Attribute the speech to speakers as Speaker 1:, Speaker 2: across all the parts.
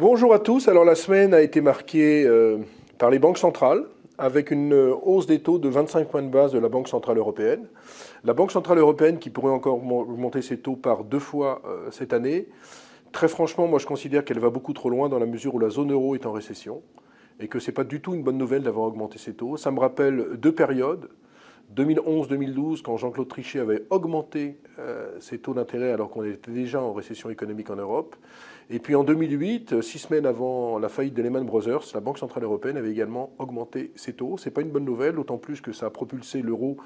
Speaker 1: Bonjour à tous. Alors la semaine a été marquée par les banques centrales avec une hausse des taux de 25 points de base de la Banque centrale européenne. La Banque centrale européenne qui pourrait encore augmenter ses taux par 2 fois cette année. Très franchement, moi je considère qu'elle va beaucoup trop loin dans la mesure où la zone euro est en récession et que ce n'est pas du tout une bonne nouvelle d'avoir augmenté ses taux. Ça me rappelle deux périodes. 2011-2012, quand Jean-Claude Trichet avait augmenté ses taux d'intérêt alors qu'on était déjà en récession économique en Europe. Et puis en 2008, 6 semaines avant la faillite de Lehman Brothers, la Banque centrale européenne avait également augmenté ses taux. Ce n'est pas une bonne nouvelle, d'autant plus que ça a propulsé l'euro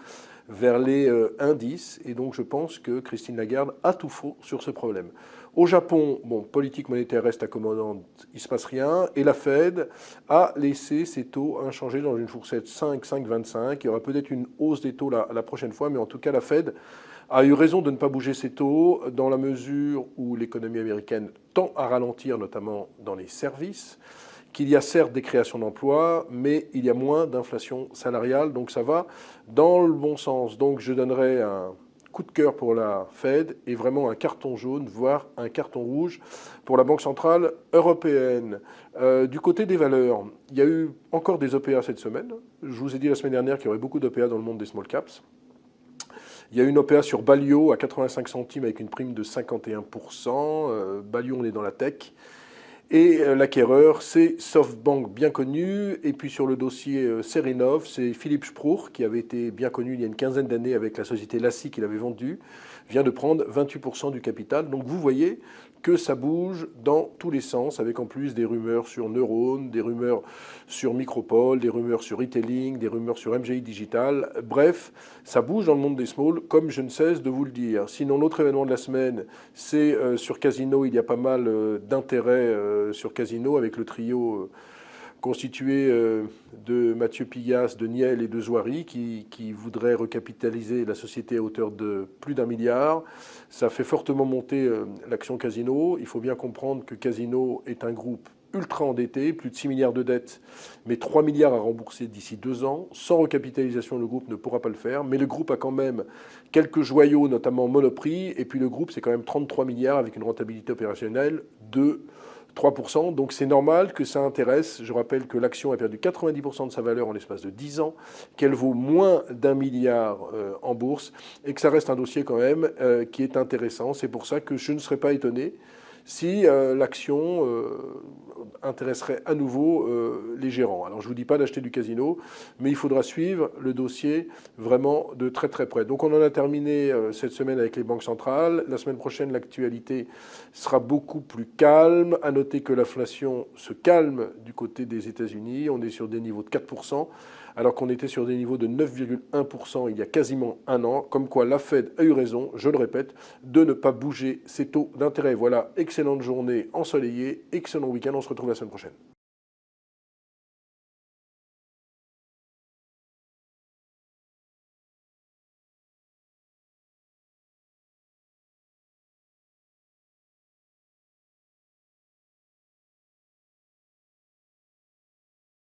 Speaker 1: vers les indices. Et donc je pense que Christine Lagarde a tout faux sur ce problème. Au Japon, bon, politique monétaire reste accommodante, il ne se passe rien. Et la Fed a laissé ses taux inchangés dans une fourchette 5-5,25. Il y aura peut-être une hausse des taux la prochaine fois, mais en tout cas la Fed a eu raison de ne pas bouger ses taux dans la mesure où l'économie américaine tend à ralentir, notamment dans les services, qu'il y a certes des créations d'emplois, mais il y a moins d'inflation salariale, donc ça va dans le bon sens. Donc je donnerai un coup de cœur pour la Fed et vraiment un carton jaune, voire un carton rouge pour la Banque centrale européenne. Du côté des valeurs, il y a eu encore des OPA cette semaine. Je vous ai dit la semaine dernière qu'il y aurait beaucoup d'OPA dans le monde des small caps. Il y a une OPA sur Balio à 85 centimes avec une prime de 51%. Balio, on est dans la tech. Et l'acquéreur, c'est SoftBank, bien connu. Et puis sur le dossier Serinov, c'est Philippe Sprour, qui avait été bien connu il y a une quinzaine d'années avec la société Lassi qu'il avait vendue, vient de prendre 28% du capital. Donc vous voyez que ça bouge dans tous les sens, avec en plus des rumeurs sur Neurone, des rumeurs sur Micropole, des rumeurs sur Retailing, des rumeurs sur MGI Digital. Bref, ça bouge dans le monde des small, comme je ne cesse de vous le dire. Sinon, l'autre événement de la semaine, c'est sur Casino. Il y a pas mal d'intérêt sur Casino avec le trio constitué de Mathieu Pigas, de Niel et de Zouari, qui voudrait recapitaliser la société à hauteur de plus d'1 milliard. Ça fait fortement monter l'action Casino. Il faut bien comprendre que Casino est un groupe ultra endetté, plus de 6 milliards de dettes, mais 3 milliards à rembourser d'ici 2 ans. Sans recapitalisation, le groupe ne pourra pas le faire, mais le groupe a quand même quelques joyaux, notamment Monoprix, et puis le groupe, c'est quand même 33 milliards avec une rentabilité opérationnelle de 3%, donc c'est normal que ça intéresse. Je rappelle que l'action a perdu 90% de sa valeur en l'espace de 10 ans, qu'elle vaut moins d'1 milliard en bourse, et que ça reste un dossier quand même qui est intéressant. C'est pour ça que je ne serais pas étonné si l'action intéresserait à nouveau les gérants. Alors je ne vous dis pas d'acheter du Casino, mais il faudra suivre le dossier vraiment de très très près. Donc on en a terminé cette semaine avec les banques centrales. La semaine prochaine, l'actualité sera beaucoup plus calme. À noter que l'inflation se calme du côté des États-Unis. On est sur des niveaux de 4%, alors qu'on était sur des niveaux de 9,1% il y a quasiment un an. Comme quoi la Fed a eu raison, je le répète, de ne pas bouger ses taux d'intérêt. Voilà, excellente journée ensoleillée, excellent week-end. On se retrouve la semaine prochaine.